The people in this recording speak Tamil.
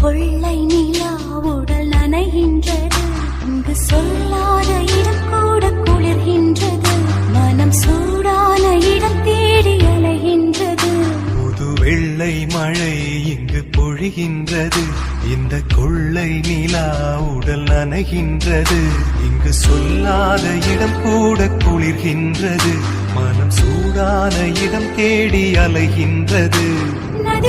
கொள்ளை நிலா உடல் நனைகின்றது. இங்கு சொல்லாத இடம் கூட குளிர்கின்றது. மனம் சூடான இடம் தேடி அலைகின்றது. புது வெள்ளை மழை இங்கு பொழிகின்றது. இந்த கொள்ளை நிலா உடல் நனைகின்றது. இங்கு சொல்லாத இடம் கூட குளிர்கின்றது. மனம் சூடான இடம் தேடி அலைகின்றது. நதி